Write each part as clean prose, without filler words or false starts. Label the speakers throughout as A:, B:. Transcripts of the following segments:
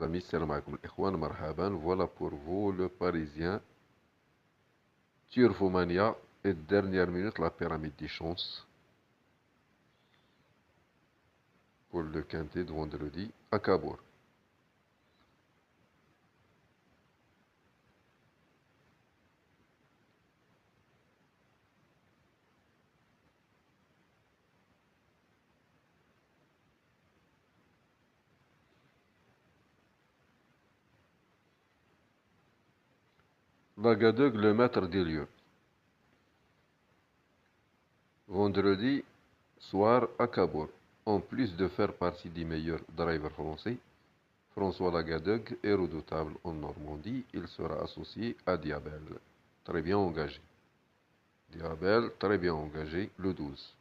A: Amis, salam alaikum. Ikhwan, marhaban. Voilà pour vous le Parisien. Turfomania. Et dernière minute, la pyramide des chances. Pour le quintet de vendredi à Cabourg. Lagadog, le maître des lieux. Vendredi soir à Cabourg. En plus de faire partie des meilleurs drivers français, François Lagadog est redoutable en Normandie. Il sera associé à Diabel. Très bien engagé. Diabel, très bien engagé, le 12.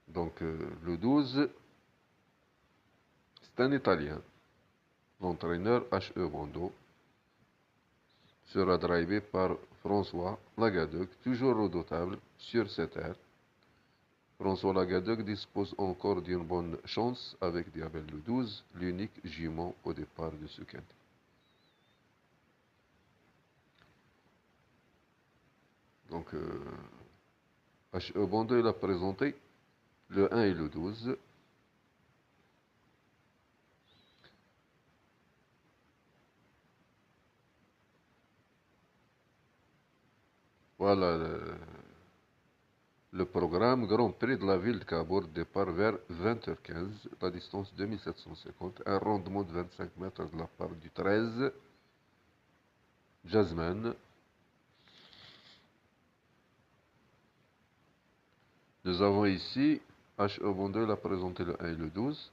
A: Donc, le 12, c'est un Italien. L'entraîneur H.E. Bondo sera drivé par François Lagadec, toujours redoutable sur cette aire. François Lagadec dispose encore d'une bonne chance avec Diabel le 12, l'unique jument au départ de ce quintet. Donc, H.E. Bondo, il a présenté le 1 et le 12. Voilà le programme Grand Prix de la ville de Cabourg, départ vers 20h15, la distance 2750, un rendement de 25 mètres de la part du 13, Jasmine. Nous avons ici H.E. Bondeux l'a présenté le 1 et le 12.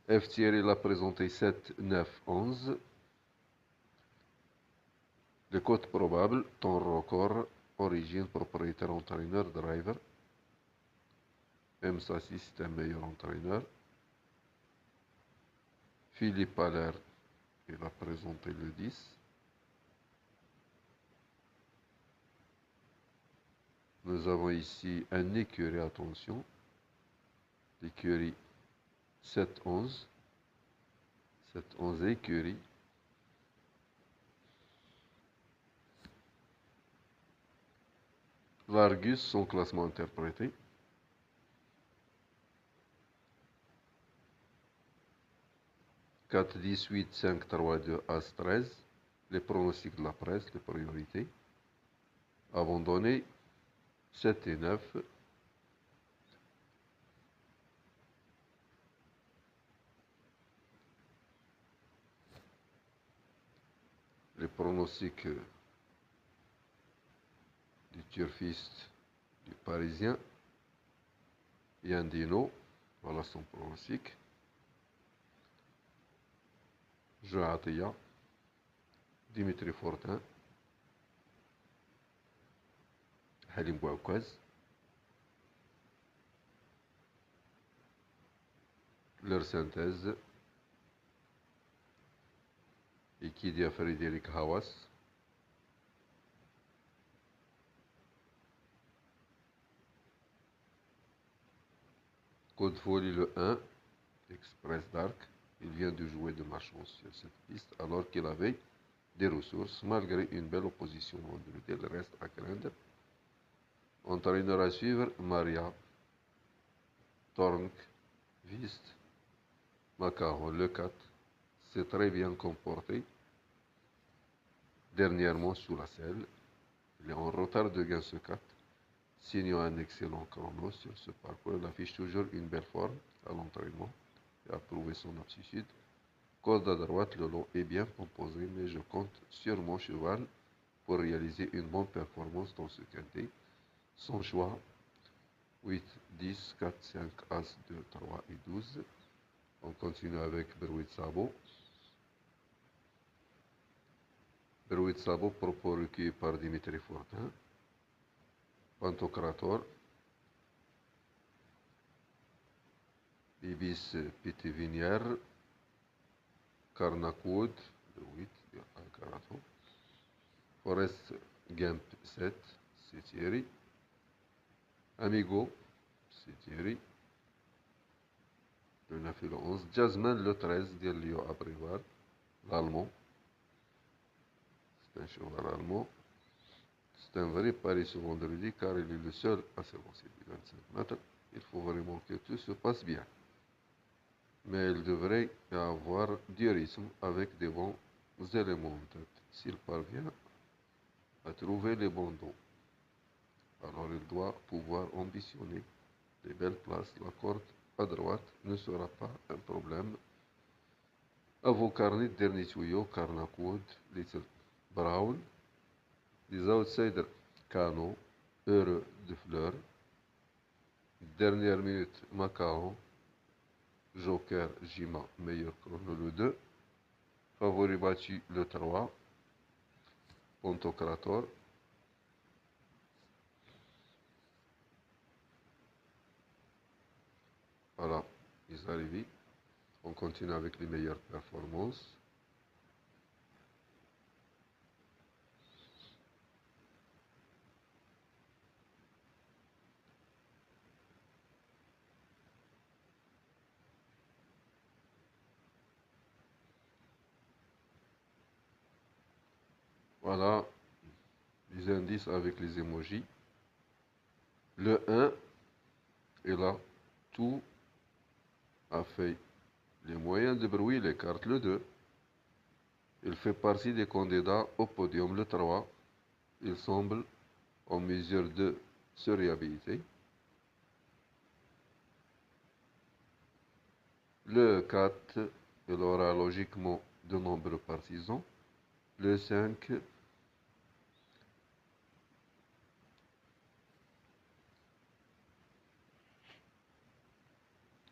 A: F. Thierry l'a présenté 7, 9, 11. Le code probable, temps record, origine, propriétaire, entraîneur, driver. M. Sassi, c'est un meilleur entraîneur. Philippe Allaire, il a présenté le 10. Nous avons ici un écurie, attention. L'écurie 7-11. 7-11 écurie. L'Argus, son classement interprété. 4, 10, 8, 5, 3, 2, As, 13. Les pronostics de la presse, les priorités. Abandonné, 7 et 9. Les pronostics du turfiste du Parisien. Yandino, voilà son pronostic. Jean Attia, Dimitri Fortin, Halim Bouakouz. Leur synthèse. Ikidia Frédéric Hawass. Code Folie le 1, Express Dark. Il vient de jouer de malchance sur cette piste alors qu'il avait des ressources malgré une belle opposition vendredi. Il reste à craindre. Entraîneur à suivre, Maria, Tornk, Vist, Macaron, le 4. C'est très bien comporté. Dernièrement sous la selle. Il est en retard de gain ce 4. Signant un excellent chrono sur ce parcours. Il affiche toujours une belle forme à l'entraînement et a prouvé son aptitude. Corde à droite, le long est bien composé, mais je compte sur mon cheval pour réaliser une bonne performance dans ce quintet. Son choix, 8, 10, 4, 5, As, 2, 3 et 12. On continue avec Berwitt Sabot. Berwitt Sabot, propos recueillis par Dimitri Fortin. Pantocrator. Ibis Pitivinière. Carnacoud, le 8, Carato. Forest Gimp 7, c'est Thierry. Amigo, c'est Thierry. le 9 et le 11. Jasmine, le 13, de Lio Abrivar, l'allemand. C'est un cheval allemand. C'est un vrai pari ce vendredi car il est le seul à s'avancer du 25 mètres. Il faut vraiment que tout se passe bien. Mais il devrait y avoir du rythme avec des bons éléments en tête. S'il parvient à trouver les bons dons, alors il doit pouvoir ambitionner des belles places. La corde à droite ne sera pas un problème. À vos carnets, dernier tuyau, Carnacoud, Little Brown, les outsiders, Cano, Heureux de Fleur, dernière minute, Macaron, Joker, Jima, meilleur chrono le 2, favori battu le 3, Pontocrator. Voilà, ils arrivent. On continue avec les meilleures performances. Voilà, les indices avec les emojis. Le 1 est là, tout a fait les moyens de bruit, les cartes le 2. Il fait partie des candidats au podium le 3. Il semble en mesure de se réhabiliter. Le 4, il aura logiquement de nombreux partisans. Le 5,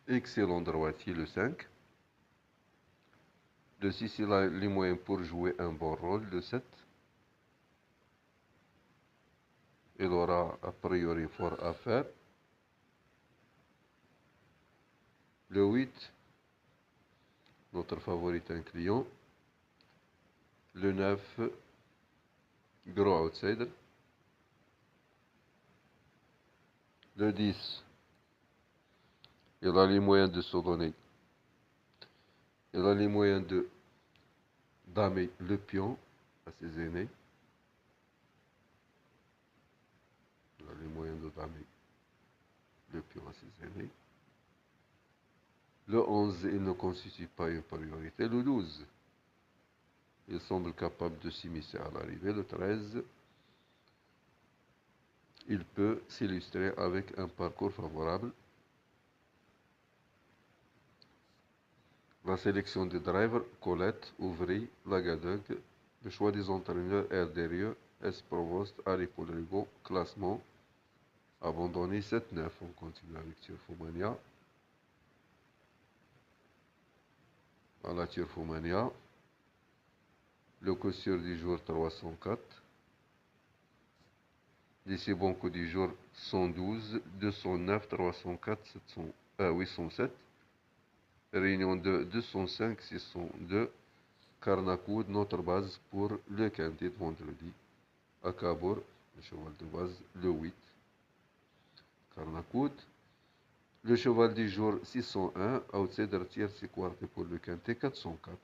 A: excellent droitier, le 5. Le 6, il a les moyens pour jouer un bon rôle, le 7. Il aura a priori fort à faire. Le 8, notre favori est un client. Le 9, gros outsider. Le 10, il a les moyens de se donner. Il a les moyens de damer le pion à ses aînés. Il a les moyens de damer le pion à ses aînés. Le 11, il ne constitue pas une priorité. Le 12, il semble capable de s'immiscer à l'arrivée. Le 13, il peut s'illustrer avec un parcours favorable. La sélection des drivers, Colette, Ouvry, Lagadeg, le choix des entraîneurs, Erdérieux, S. Provost, Harry Podrigo, classement, abandonné 7-9. On continue avec Turfomania. À la Turfomania, le coursier du jour 304. Les si bons coups du jour 112, 209, 304, 807. Réunion 2, 205, 602. Carnacoud, notre base pour le quintet de vendredi. À Cabourg, le cheval de base, le 8. Carnacoud. Le cheval du jour 601. Outsider tiers et quarté pour le quintet 404.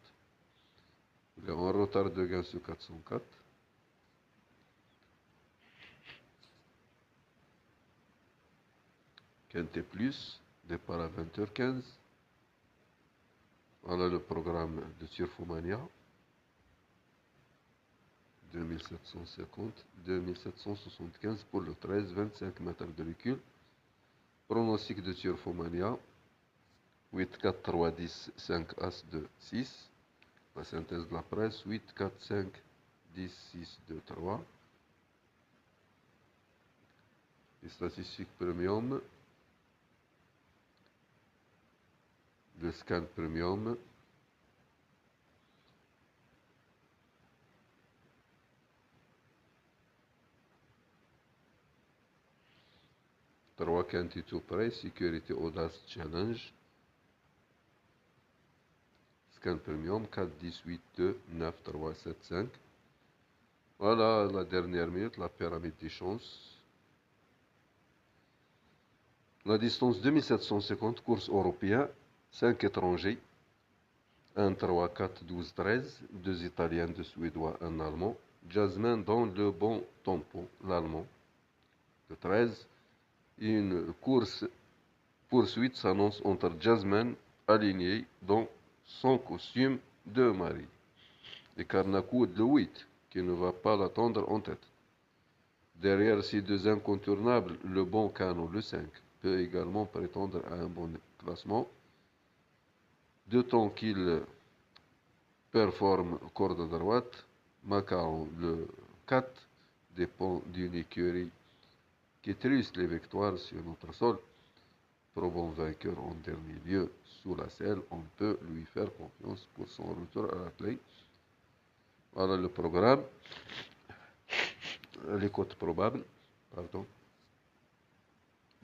A: Il est en retard de gain sur 404. Quintet plus, départ à 20h15. Voilà le programme de Turfomania. 2750, 2775 pour le 13, 25 mètres de recul. Pronostic de Turfomania. 8, 4, 3, 10, 5, As, 2, 6. La synthèse de la presse. 8, 4, 5, 10, 6, 2, 3. Les statistiques premium. Le scan premium. Trois quintés tout près, sécurité audace challenge. Scan premium 4, 10, 8, 2, 9, 3, 7, 5. Voilà la dernière minute, la pyramide des chances. La distance 2750, course européen, 5 étrangers, 1, 3, 4, 12, 13, 2 Italiens, 2 Suédois, 1 Allemand. Jasmine dans le bon tempo, l'Allemand, de 13. Une poursuite s'annonce entre Jasmine, alignée dans son costume de mari, et Karnakou de 8, qui ne va pas l'attendre en tête. Derrière ces deux incontournables, le bon Cano, le 5, peut également prétendre à un bon classement, d'autant qu'il performe corde droite. Macao, le 4, dépend d'une écurie qui truste les victoires sur notre sol. Probant vainqueur en dernier lieu sous la selle, on peut lui faire confiance pour son retour à la clé. Voilà le programme. Les cotes probables, pardon.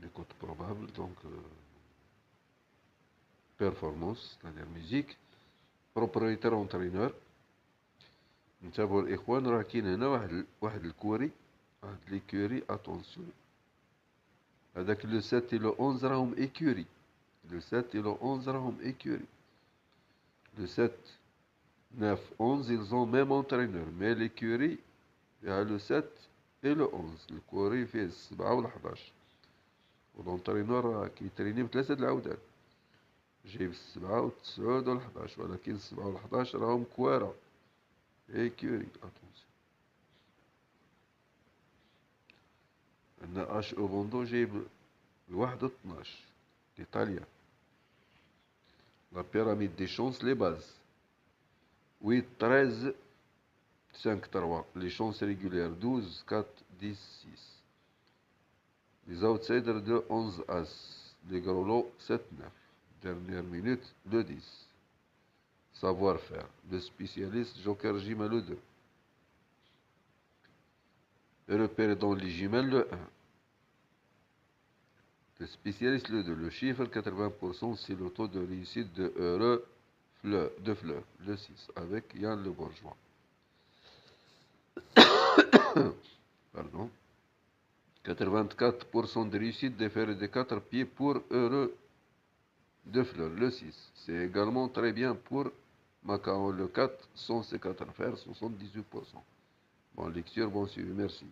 A: Les cotes probables, donc performance, c'est-à-dire musique. بروبريتير اونترينور. نتابعو الاخوان، راه كاين هنا واحد الكوري، واحد ليكوري. اتونسيون، هذاك لو 7 et le 11 راهم écurie. Le 7 et le 11 راهم écurie. Le 7, 9, 11 ils ont même entraîneur. Mais l'écurie, il y a le 7 et le 11. الكوري فيه 7 و 11. والانترينور راه كيتريني بثلاثة د العودات، جايب 7 و 9 و 11. ولكن 7 و 11 راهم كوارا écurie. Attention. عندنا اش او بوندو جايب الواحد 12 لإيطاليا. La pyramide des chances, les bases. 8, 13, 5, 3. Les chances régulières, 12, 4, 10, 6. Les outsiders, 2, 11, As. Les gros lots, 7, 9. Dernière minute, le 10. Savoir-faire. Le spécialiste, Joker Jimel, le 2. Repéré dans les jumelles, le 1. Le spécialiste, le 2. Le chiffre, 80%, c'est le taux de réussite de heureux de fleurs, le 6, avec Yann le Bourgeois. Pardon. 84% de réussite des fers de 4 pieds pour heureux de fleurs, le 6. C'est également très bien pour Macao, le 4, sans ses 4 fers, 78%. Bon lecture, bon suivi, merci.